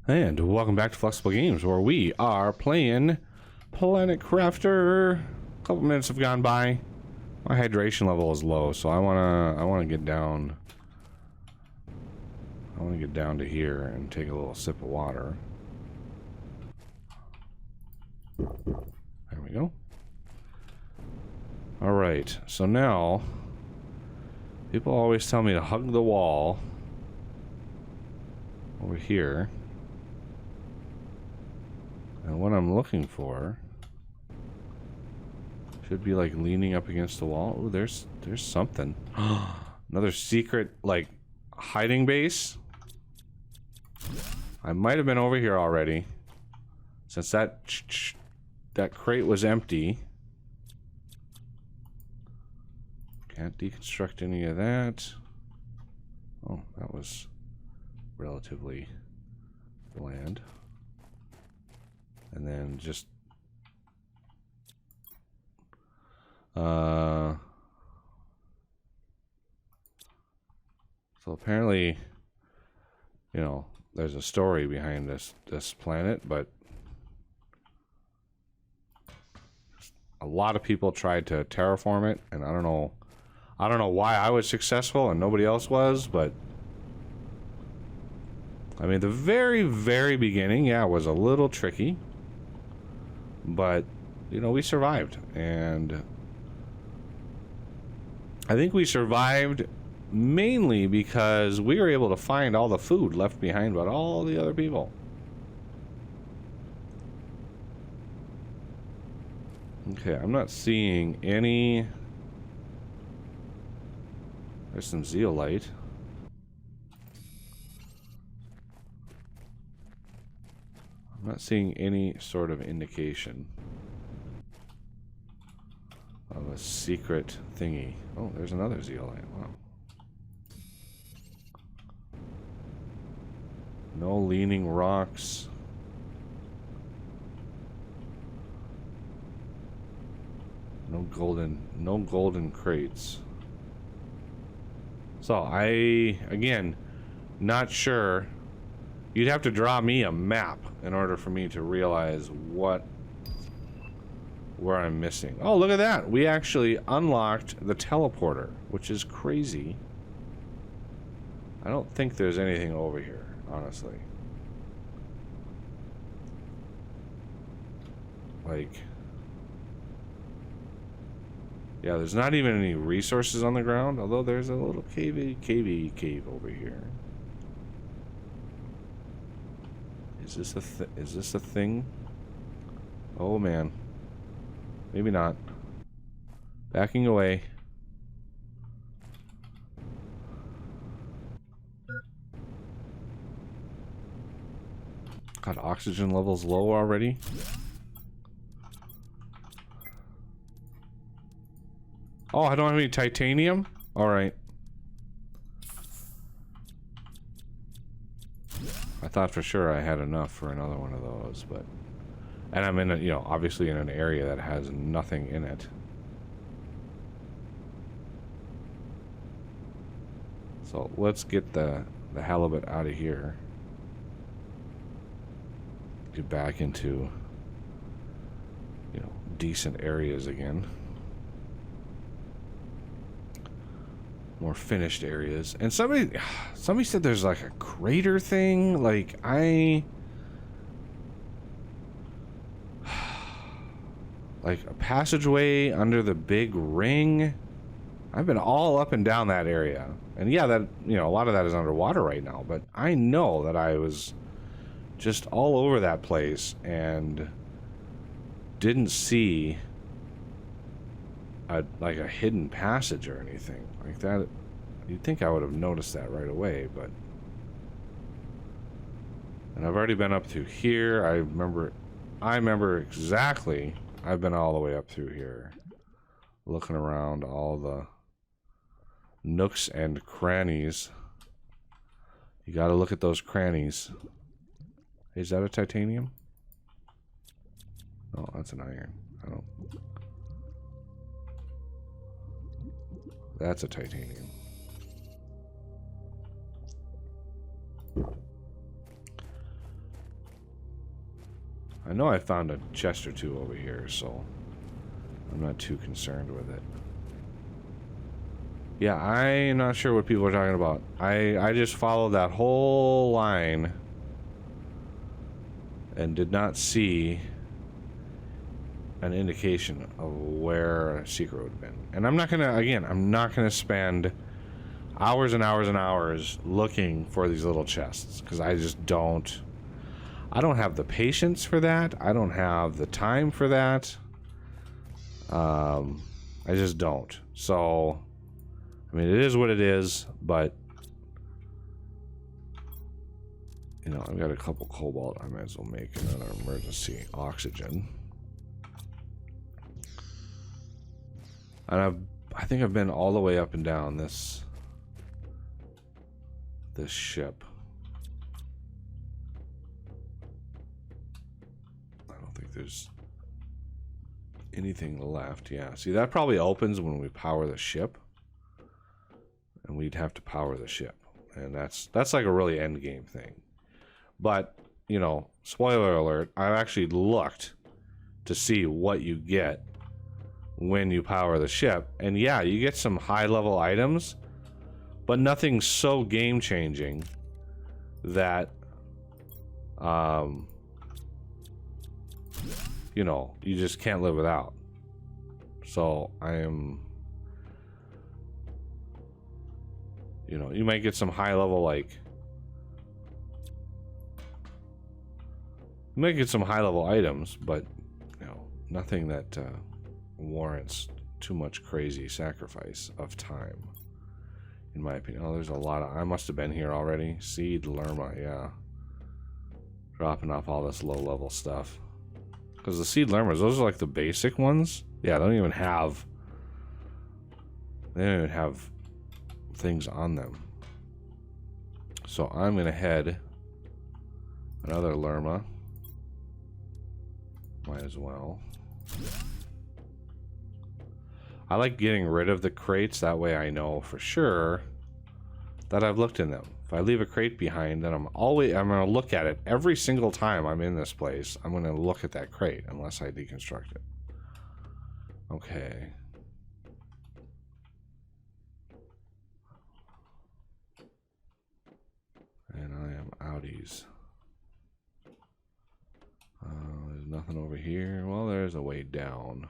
And welcome back to Flexible Games, where we are playing Planet Crafter. A couple minutes have gone by. My hydration level is low, so I wanna get down. I wanna get down to here and take a little sip of water. There we go. All right, so now people always tell me to hug the wall over here. And what I'm looking for should be like leaning up against the wall. Oh, there's something. Another secret like hiding base. I might have been over here already, since that crate was empty. Can't deconstruct any of that. Oh, that was relatively bland. And then just so apparently, you know, there's a story behind this planet, but a lot of people tried to terraform it, and I don't know why I was successful and nobody else was, but I mean, the very, very beginning, yeah, was a little tricky. But, you know, we survived, and I think we survived mainly because we were able to find all the food left behind by all the other people. Okay, I'm not seeing any. There's some zeolite. I'm not seeing any sort of indication of a secret thingy. Oh, there's another zeolite. Wow. No leaning rocks. No golden crates. So again, not sure. You'd have to draw me a map in order for me to realize where I'm missing. Oh, look at that. We actually unlocked the teleporter, which is crazy. I don't think there's anything over here, honestly. Like, yeah, there's not even any resources on the ground, although there's a little cave over here. Is this a thing? Oh man. Maybe not. Backing away. God, oxygen levels low already. Oh, I don't have any titanium? Alright. I thought for sure I had enough for another one of those, but... And I'm in a, you know, obviously in an area that has nothing in it. So let's get the halibut out of here. Get back into, you know, decent areas again. More finished areas. And somebody said there's like a crater thing. Like like a passageway under the big ring. I've been all up and down that area. And yeah, that, you know, a lot of that is underwater right now, but I know that I was just all over that place and didn't see like a hidden passage or anything like that. You'd think I would have noticed that right away, but... And I've already been up through here. I remember exactly. I've been all the way up through here, looking around all the nooks and crannies. You gotta look at those crannies. Is that a titanium? Oh, that's an iron. I don't... That's a titanium. I know I found a chest or two over here, so I'm not too concerned with it. Yeah, I'm not sure what people are talking about. I just followed that whole line and did not see an indication of where a secret would have been. And I'm not gonna, again, I'm not gonna spend hours and hours and hours looking for these little chests, because I just don't. I don't have the patience for that. I don't have the time for that. I just don't. So, I mean, it is what it is, but you know, I've got a couple cobalt. I might as well make another emergency oxygen. And I think I've been all the way up and down this ship. I don't think there's anything left. Yeah, see, that probably opens when we power the ship, and we'd have to power the ship, and that's like a really end game thing. But you know, spoiler alert, I've actually looked to see what you get when you power the ship, and yeah, you get some high level items, but nothing so game changing that you know, you just can't live without. So I am, you know, you might get some high level, like, you might get some high level items, but you know, nothing that warrants too much crazy sacrifice of time, in my opinion. Oh, there's a lot of, I must have been here already. Seed Lerma, yeah. Dropping off all this low level stuff. Because the Seed Lermas, those are like the basic ones. Yeah, they don't even have things on them. So I'm gonna head another Lerma. Might as well. I like getting rid of the crates, that way I know for sure that I've looked in them. If I leave a crate behind, then I'm gonna look at it every single time I'm in this place. I'm gonna look at that crate unless I deconstruct it. Okay. And I am outies. There's nothing over here. Well, there's a way down.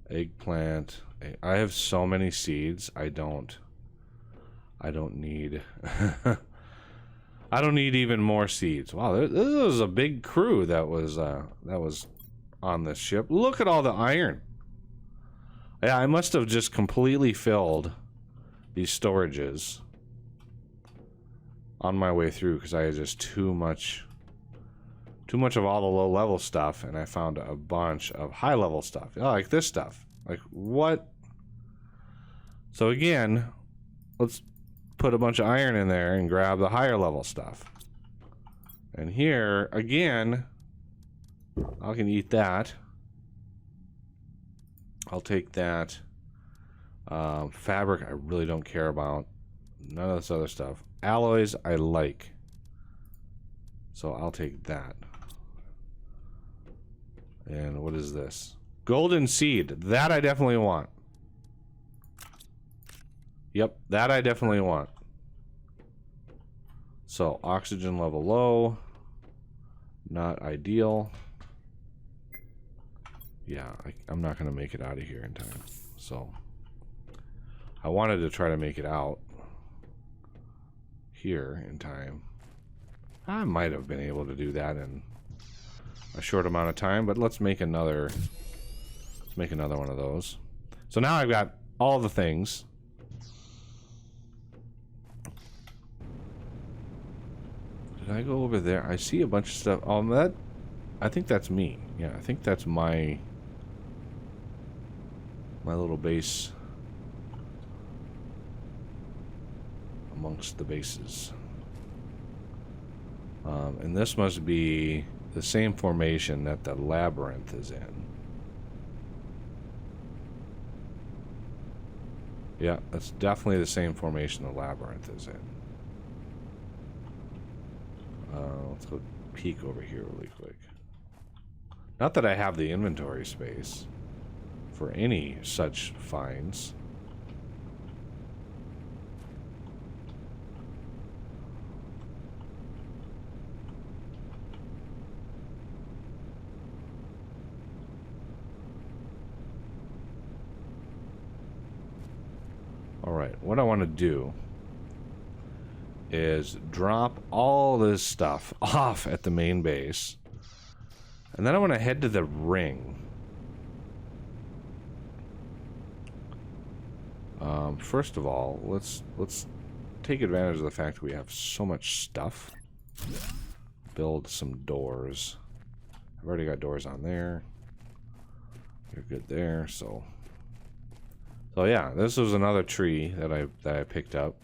Eggplant. I have so many seeds. I don't need I don't need even more seeds. Wow, this was a big crew that was on this ship. Look at all the iron. Yeah, I must have just completely filled these storages on my way through, because I had just too much of all the low level stuff, and I found a bunch of high level stuff. Oh, like this stuff. Like, what? So again, let's put a bunch of iron in there and grab the higher level stuff. And here, again, I can eat that. I'll take that. Fabric, I really don't care about. None of this other stuff. Alloys, I like. So I'll take that. And what is this? Golden seed. That I definitely want. Yep, that I definitely want. So, oxygen level low. Not ideal. Yeah, I'm not going to make it out of here in time. So, I wanted to try to make it out here in time. I might have been able to do that in a short amount of time, but let's make another one of those. So now I've got all the things. Did I go over there? I see a bunch of stuff. Oh, I think that's me. Yeah, I think that's my little base amongst the bases. And this must be the same formation that the labyrinth is in. Yeah, that's definitely the same formation the labyrinth is in. Let's go peek over here really quick. Not that I have the inventory space for any such finds. Alright, what I want to do is drop all this stuff off at the main base. And then I want to head to the ring. First of all, let's take advantage of the fact that we have so much stuff. Build some doors. I've already got doors on there. You're good there, so yeah, this was another tree that I picked up.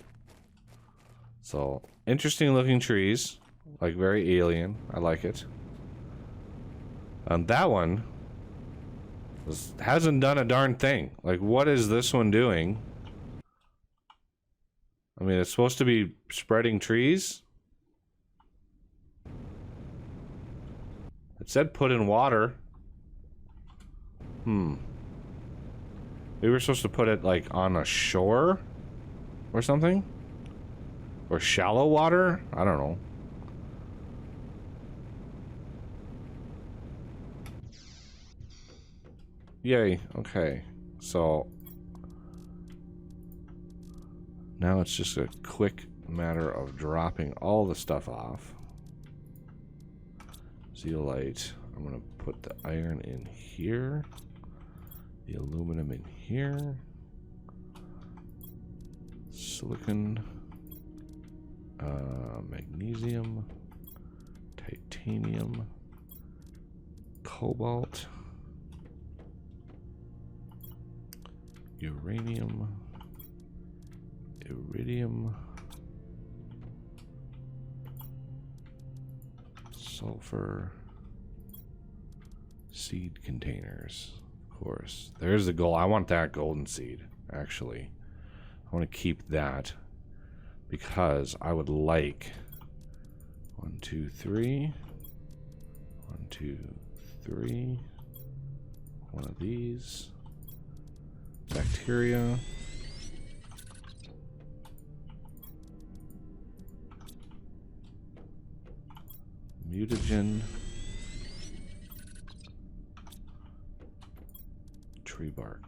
So interesting looking trees, like very alien. I like it. And that one hasn't done a darn thing. Like, what is this one doing? I mean, it's supposed to be spreading trees. It said put in water. Maybe we're supposed to put it, like, on a shore? Or something? Or shallow water? I don't know. Yay, okay. So now it's just a quick matter of dropping all the stuff off. Zeolite. I'm gonna put the iron in here. The aluminum in here. Silicon. Magnesium. Titanium. Cobalt. Uranium, iridium, sulfur, seed containers, of course. There's the gold. I want that golden seed, actually. I want to keep that because I would like 1, 2, 3, 1, 2, 3, one of these. Bacteria. Mutagen. Tree bark.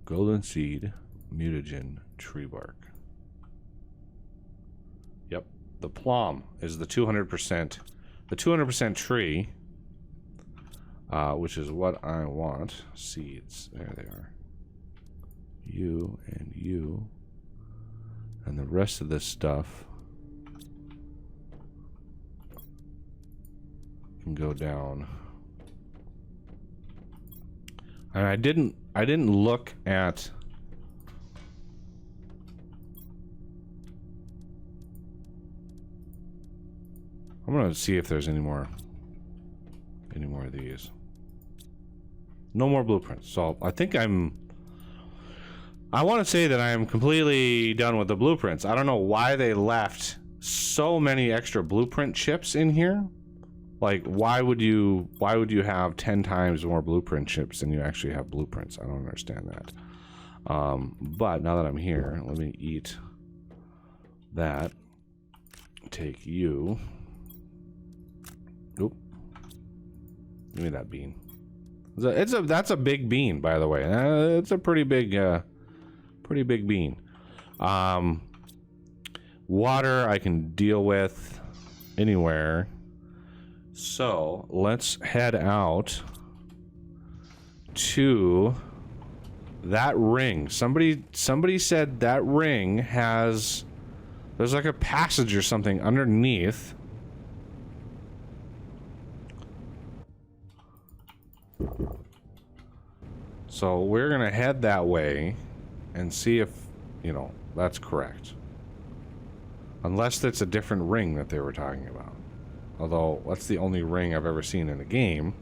Golden seed, mutagen, tree bark. Yep. The plum is the 200%. The 200% tree. Which is what I want. Seeds. There they are. You and you. And the rest of this stuff can go down. And I didn't look at I'm gonna see if there's any more of these. No more blueprints. So I think I want to say that I am completely done with the blueprints. I don't know why they left so many extra blueprint chips in here. Like, why would you have 10 times more blueprint chips than you actually have blueprints? I don't understand that. But now that I'm here, let me eat that. Take you. Oop. Give me that bean. That's a big bean, by the way. It's a pretty big bean. Water I can deal with anywhere. So let's head out to that ring. Somebody said that ring there's like a passage or something underneath. So we're gonna head that way and see if, that's correct. Unless it's a different ring that they were talking about. Although, that's the only ring I've ever seen in the game.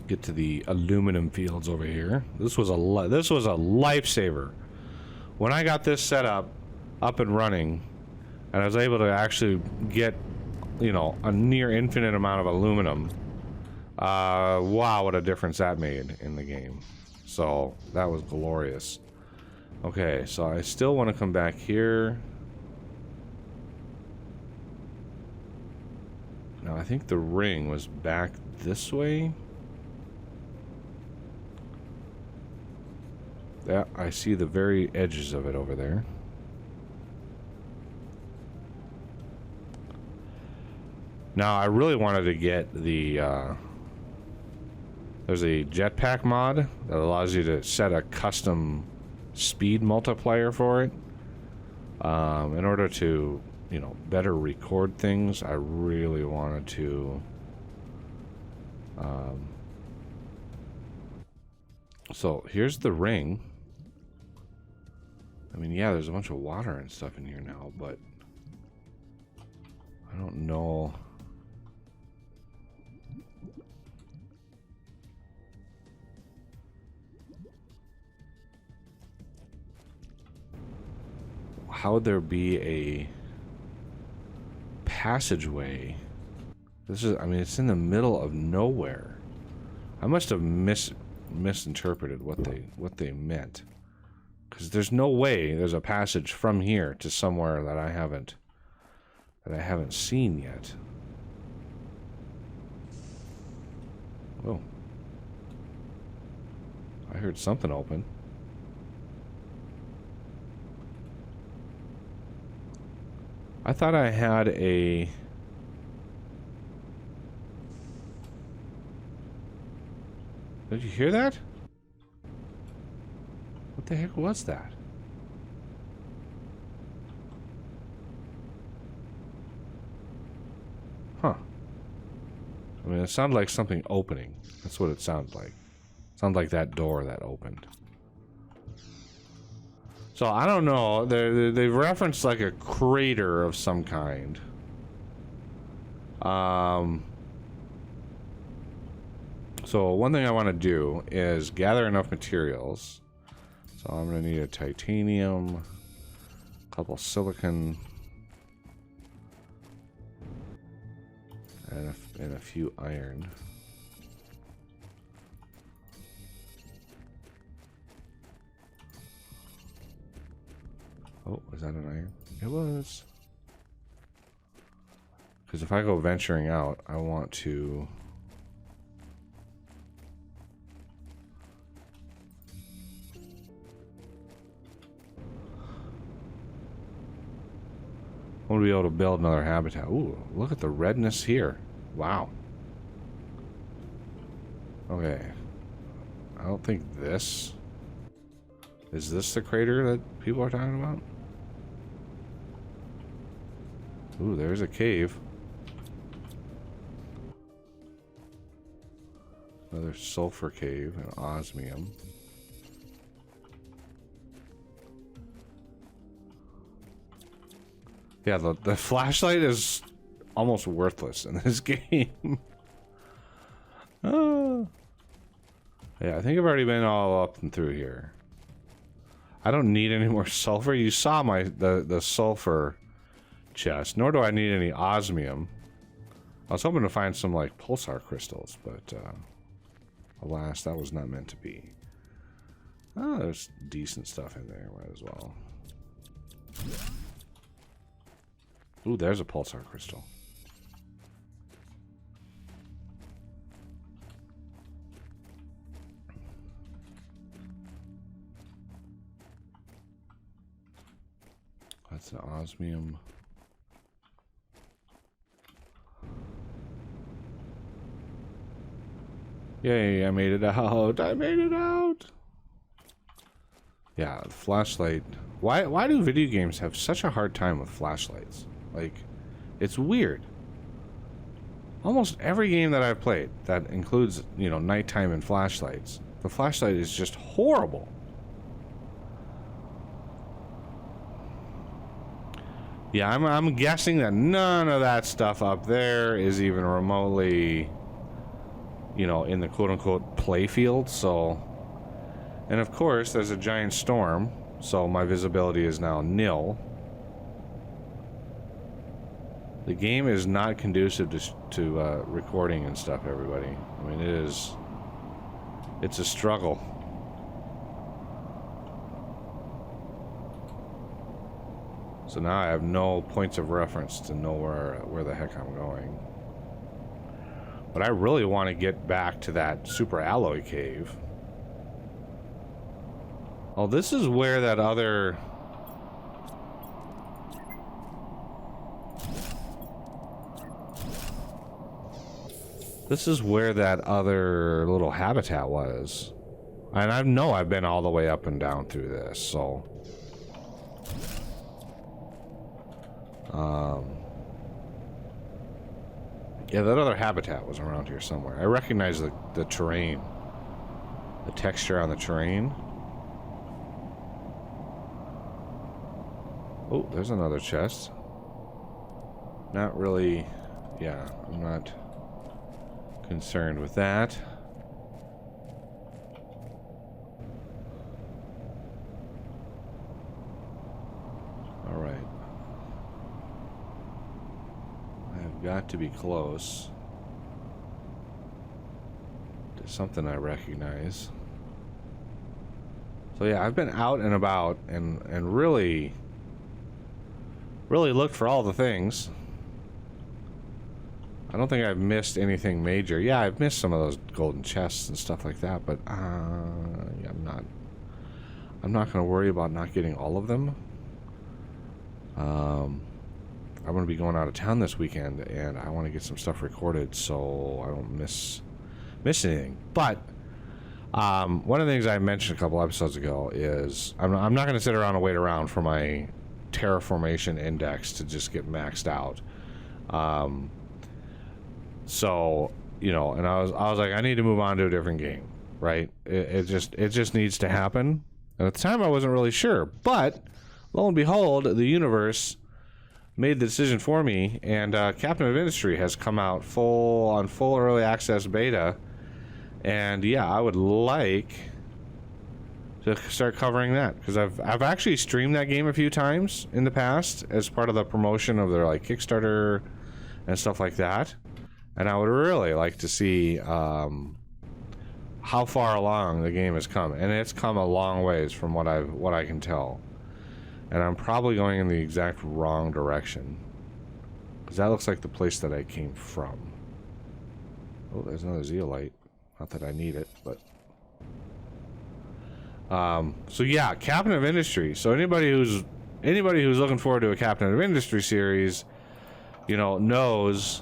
Get to the aluminum fields over here. This was a lifesaver. When I got this set up and running, and I was able to actually get, you know, a near infinite amount of aluminum. Wow, what a difference that made in the game. So that was glorious. Okay, so I still want to come back here. Now I think the ring was back this way. Yeah, I see the very edges of it over there. Now, I really wanted to get the, there's a jetpack mod that allows you to set a custom speed multiplier for it. In order to, you know, better record things, I really wanted to, so here's the ring. I mean, yeah, there's a bunch of water and stuff in here now, but I don't know. How would there be a passageway? This is, I mean, it's in the middle of nowhere. I must have misinterpreted what they meant. Because there's no way there's a passage from here to somewhere that I haven't seen yet. Oh. I heard something open. I thought I had a... Did you hear that? What the heck was that? Huh. I mean, it sounded like something opening. That's what it sounded like. It sounded like that door that opened. So, I don't know. They referenced like a crater of some kind. So, one thing I want to do is gather enough materials. So I'm going to need a titanium, a couple silicon, and a few iron. Oh, was that an iron? It was. Because if I go venturing out, I want to... I want to be able to build another habitat. Ooh, look at the redness here. Wow. Okay. I don't think this... Is this the crater that people are talking about? Ooh, there's a cave. Another sulfur cave and osmium. Yeah, the flashlight is almost worthless in this game. Yeah, I think I've already been all up and through here. I don't need any more sulfur. You saw the sulfur chest, nor do I need any osmium. I was hoping to find some like pulsar crystals, but alas, that was not meant to be. Oh, there's decent stuff in there, might as well. Ooh, there's a pulsar crystal. That's the osmium. Yay, I made it out. I made it out. Yeah, the flashlight. Why do video games have such a hard time with flashlights? Like, it's weird. Almost every game that I've played that includes, you know, nighttime and flashlights, the flashlight is just horrible. Yeah, I'm guessing that none of that stuff up there is even remotely you know, in the quote-unquote play field. So, and of course there's a giant storm, so my visibility is now nil. The game is not conducive to recording and stuff, everybody. I mean, it's a struggle. So now I have no points of reference to know where the heck I'm going. But I really want to get back to that super alloy cave. Oh, this is where that other... This is where that other little habitat was. And I know I've been all the way up and down through this, so... yeah, that other habitat was around here somewhere. I recognize the terrain. The texture on the terrain. Oh, there's another chest. Not really... Yeah, I'm not concerned with that. Alright. I've got to be close to something I recognize. So yeah, I've been out and about and really looked for all the things. I don't think I've missed anything major. Yeah, I've missed some of those golden chests and stuff like that, but yeah, I'm not going to worry about not getting all of them. I'm going to be going out of town this weekend, and I want to get some stuff recorded so I don't miss anything. But one of the things I mentioned a couple episodes ago is I'm not going to sit around and wait around for my terraformation index to just get maxed out. So, you know, and I was like, I need to move on to a different game, right? It just needs to happen. And at the time, I wasn't really sure, but lo and behold, the universe made the decision for me, and Captain of Industry has come out full early access beta, and yeah, I would like to start covering that because I've actually streamed that game a few times in the past as part of the promotion of their like Kickstarter and stuff like that. And I would really like to see how far along the game has come, and it's come a long ways from what I can tell. And I'm probably going in the exact wrong direction, because that looks like the place that I came from. Oh, there's another zeolite. Not that I need it, but so yeah, Captain of Industry. So anybody who's looking forward to a Captain of Industry series, you know, knows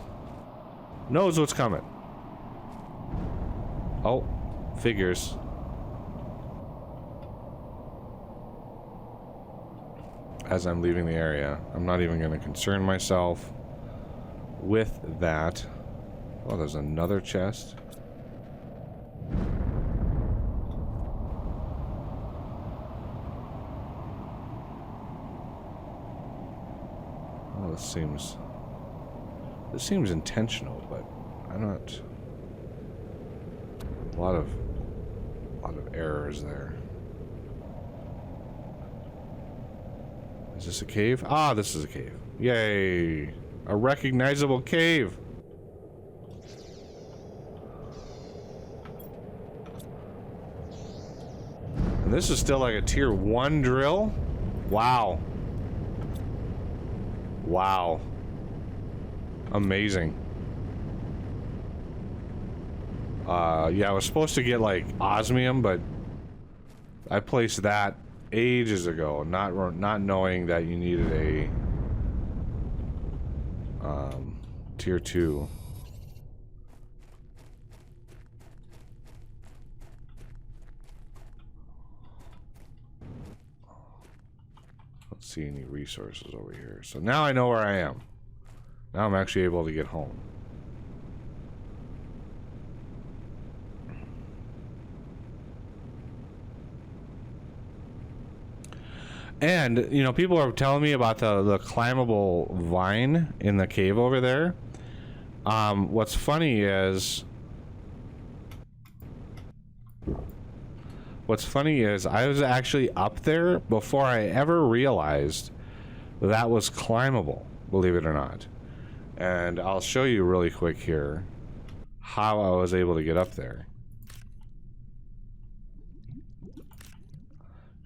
what's coming. Oh, figures. As I'm leaving the area, I'm not even going to concern myself with that. Oh, there's another chest. Oh, this seems intentional, but I'm not. A lot of errors there. Is this a cave? Ah, this is a cave. Yay! A recognizable cave. And this is still like a tier 1 drill? Wow. Wow. Amazing. Yeah, I was supposed to get like osmium, but I placed that ages ago, not knowing that you needed a tier 2. Let's see any resources over here. So now I know where I am. Now I'm actually able to get home. And, you know, people are telling me about the climbable vine in the cave over there. What's funny is what's funny is I was actually up there before I ever realized that was climbable, believe it or not. And I'll show you really quick here how I was able to get up there.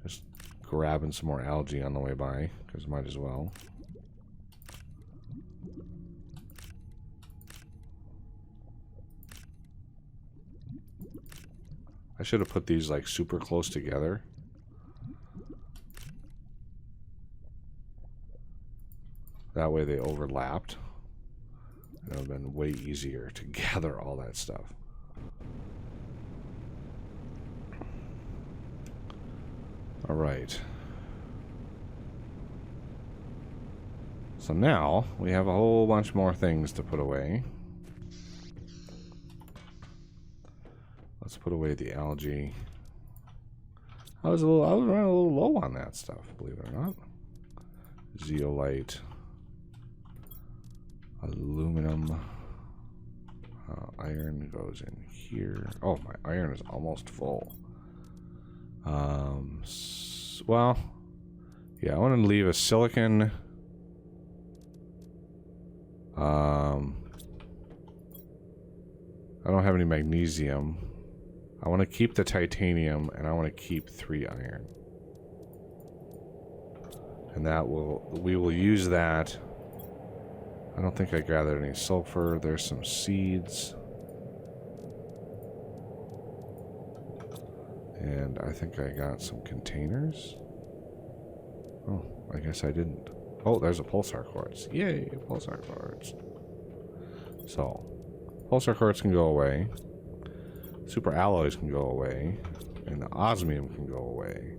Just grabbing some more algae on the way by, because might as well. I should have put these like super close together. That way they overlapped. It would have been way easier to gather all that stuff. All right. So now we have a whole bunch more things to put away. Let's put away the algae. I was running a little low on that stuff, believe it or not. Zeolite, aluminum, iron goes in here. Oh, my iron is almost full. Well, yeah, I want to leave a silicon. I don't have any magnesium. I want to keep the titanium, and I want to keep 3 iron. And we will use that. I don't think I gathered any sulfur. There's some seeds. And I think I got some containers. Oh, I guess I didn't. Oh, there's a pulsar quartz. Yay, pulsar quartz. So, pulsar quartz can go away. Super alloys can go away. And the osmium can go away.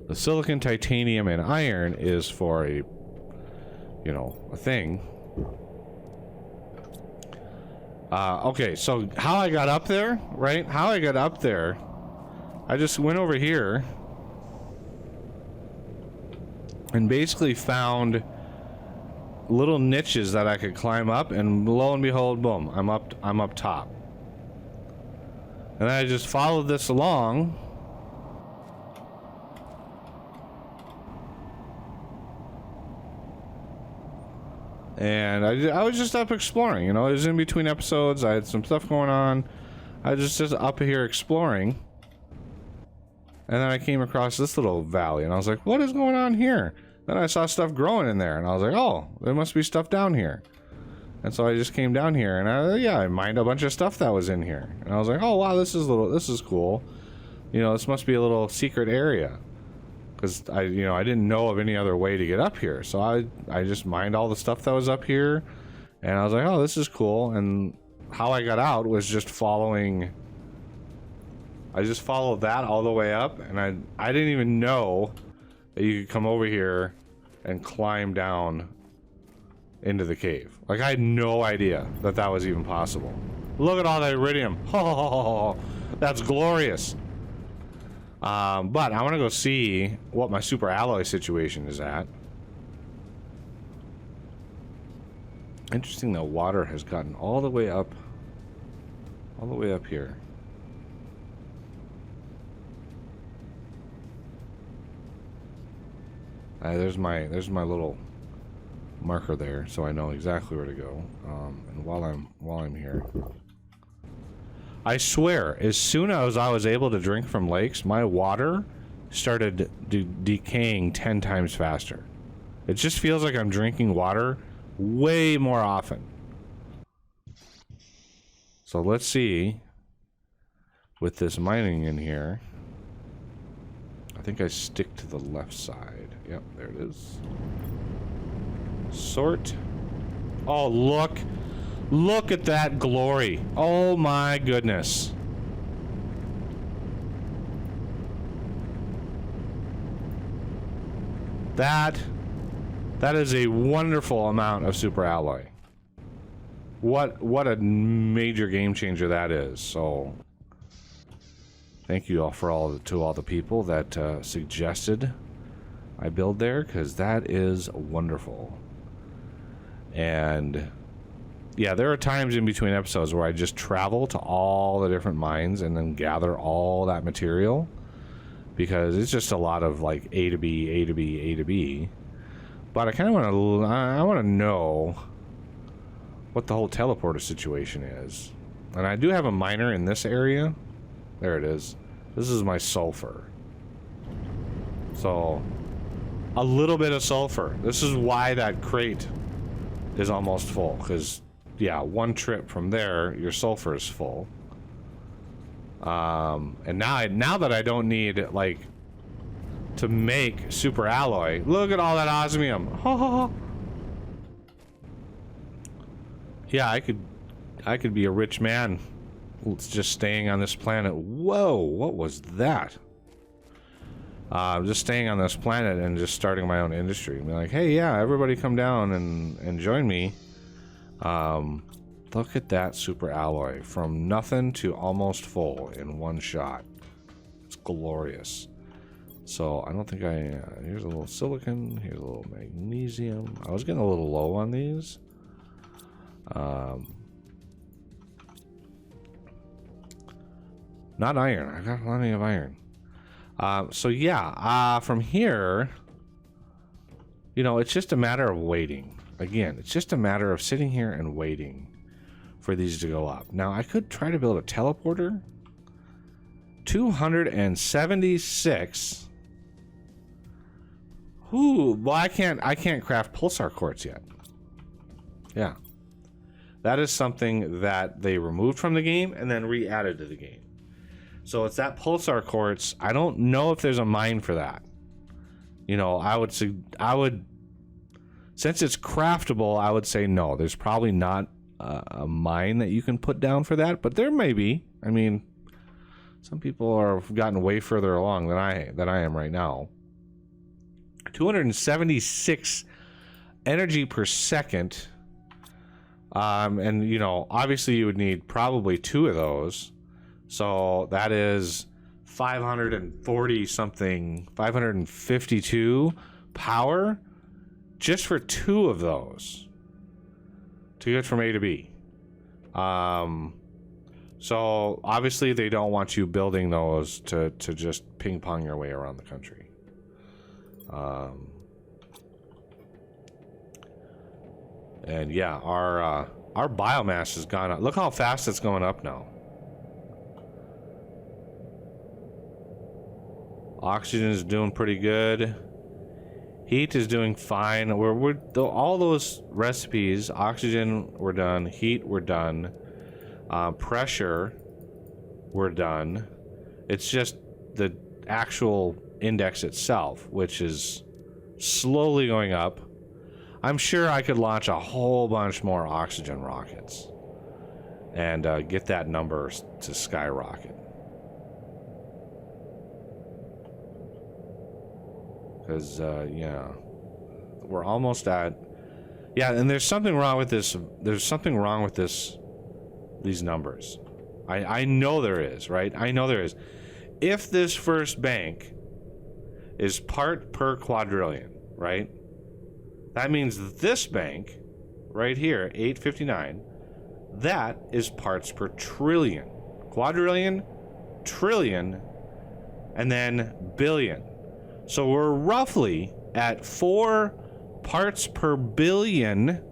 The silicon, titanium, and iron is for a, you know, a thing. Okay, so how I got up there, right? How I got up there, I just went over here and basically found little niches that I could climb up, and lo and behold, boom, I'm up top. And then I just followed this along. And I was just up exploring, you know. It was in between episodes. I had some stuff going on. I was just up here exploring. And then I came across this little valley, and I was like, what is going on here? Then I saw stuff growing in there, and I was like, oh, there must be stuff down here. And so I just came down here, and I mined a bunch of stuff that was in here. And I was like, oh, wow, this is cool. You know, this must be a little secret area. Because I didn't know of any other way to get up here. So I just mined all the stuff that was up here. And I was like, oh, this is cool. And how I got out was just following. I just followed that all the way up. And I didn't even know that you could come over here and climb down into the cave. Like, I had no idea that that was even possible. Look at all that iridium. Oh, that's glorious. But I want to go see what my super alloy situation is at. Interesting that water has gotten all the way up here. There's my little marker there, so I know exactly where to go. And while I'm here, I swear, as soon as I was able to drink from lakes, my water started decaying 10 times faster. It just feels like I'm drinking water way more often. So let's see, with this mining in here, I think I stick to the left side. Yep, there it is. Sort. Oh, look. Look at that glory. Oh my goodness. That is a wonderful amount of super alloy. What a major game changer that is. So thank you all to all the people that suggested I build there, because that is wonderful. And yeah, there are times in between episodes where I just travel to all the different mines and then gather all that material. because it's just a lot of like A to B, A to B, A to B. But I kind of want to know what the whole teleporter situation is. And I do have a miner in this area. There it is. This is my sulfur. So, a little bit of sulfur. This is why that crate is almost full. Because, yeah, one trip from there, your sulfur is full. And now that I don't need, like, to make super alloy, look at all that osmium. Yeah, I could be a rich man just staying on this planet. Whoa, what was that? Just staying on this planet and just starting my own industry. Be like, hey, yeah, everybody come down and join me. Look at that super alloy. From nothing to almost full in one shot. It's glorious. So, I don't think here's a little silicon. Here's a little magnesium. I was getting a little low on these. Not iron. I got plenty of iron. So yeah, from here, you know, it's just a matter of waiting. Again, it's just a matter of sitting here and waiting for these to go up. Now, I could try to build a teleporter. 276. Ooh, well, I can't craft pulsar quartz yet. Yeah. That is something that they removed from the game and then re-added to the game. So it's that pulsar quartz. I don't know if there's a mine for that. You know, I would since it's craftable, I would say no. There's probably not a mine that you can put down for that, but there may be. I mean, some people have gotten way further along than I am right now. 276 energy per second. And you know, obviously you would need probably 2 of those. So that is 540 something, 552 power just for 2 of those to get from A to B. So obviously they don't want you building those to just ping pong your way around the country. And yeah, our biomass has gone up. Look how fast it's going up now. Oxygen is doing pretty good. Heat is doing fine. All those recipes, oxygen, we're done. Heat, we're done. Pressure, we're done. It's just the actual index itself, which is slowly going up. I'm sure I could launch a whole bunch more oxygen rockets and get that number to skyrocket. Because, yeah, we're almost at... Yeah, and there's something wrong with this. There's something wrong with these numbers. I know there is, right? I know there is. If this first bank is part per quadrillion, right? That means this bank, right here, 859, that is parts per trillion. Quadrillion, trillion, and then billion. So we're roughly at 4 parts per billion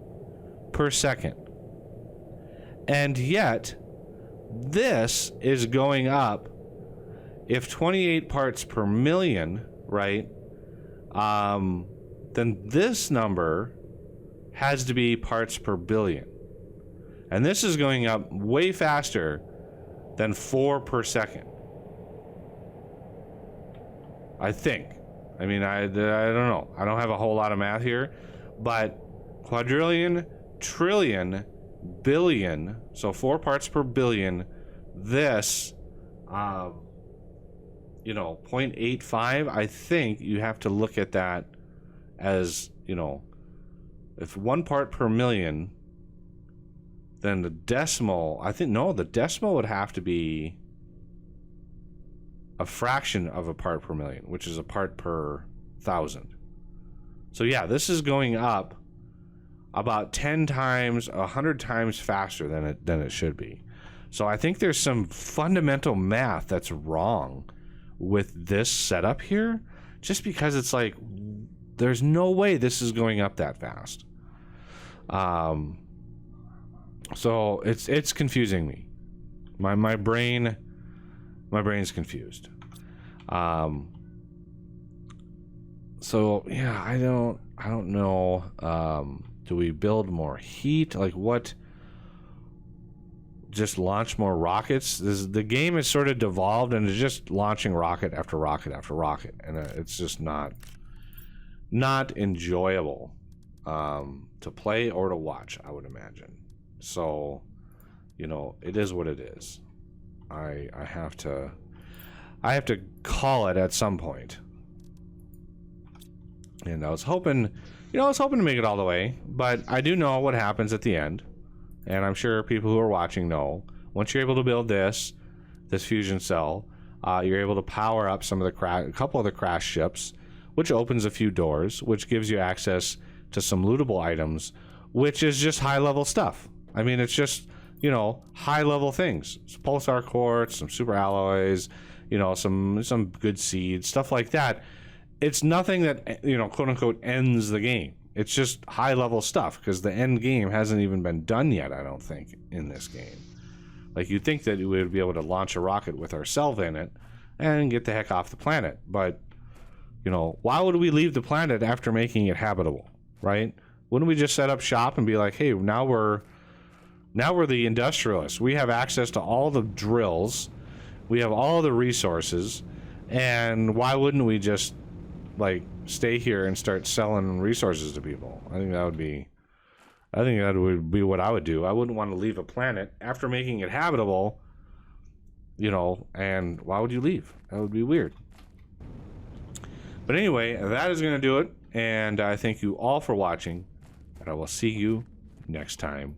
per second. And yet, this is going up. If 28 parts per million, right, then this number has to be parts per billion. And this is going up way faster than 4 per second. I think. I mean, I don't know. I don't have a whole lot of math here. But quadrillion, trillion, billion, so 4 parts per billion. This, you know, 0.85, I think you have to look at that as, you know, if 1 part per million, then the decimal, I think, no, the decimal would have to be a fraction of a part per million, which is a part per 1,000. So yeah, this is going up about 10 times, 100 times faster than it should be. So I think there's some fundamental math that's wrong with this setup here, just because it's like there's no way this is going up that fast. So it's confusing me. My brain's confused. So yeah, I don't know. Do we build more heat? Like what? Just launch more rockets? The game is sort of devolved into just launching rocket after rocket after rocket, and it's just not enjoyable to play or to watch, I would imagine. So, you know, it is what it is. I have to call it at some point. And I was hoping to make it all the way, but I do know what happens at the end. And I'm sure people who are watching know. Once you're able to build this fusion cell, you're able to power up a couple of the crash ships, which opens a few doors, which gives you access to some lootable items, which is just high-level stuff. I mean, it's just, you know, high-level things. Some pulsar quartz, some super alloys, you know, some good seeds, stuff like that. It's nothing that, you know, quote-unquote ends the game. It's just high-level stuff, because the end game hasn't even been done yet, I don't think, in this game. Like, you'd think that we would be able to launch a rocket with ourselves in it and get the heck off the planet. But, you know, why would we leave the planet after making it habitable, right? Wouldn't we just set up shop and be like, hey, now we're the industrialists. We have access to all the drills. We have all the resources. And why wouldn't we just, like, stay here and start selling resources to people? I think that would be what I would do. I wouldn't want to leave a planet after making it habitable, you know, and why would you leave? That would be weird. But anyway, that is going to do it, and I thank you all for watching, and I will see you next time.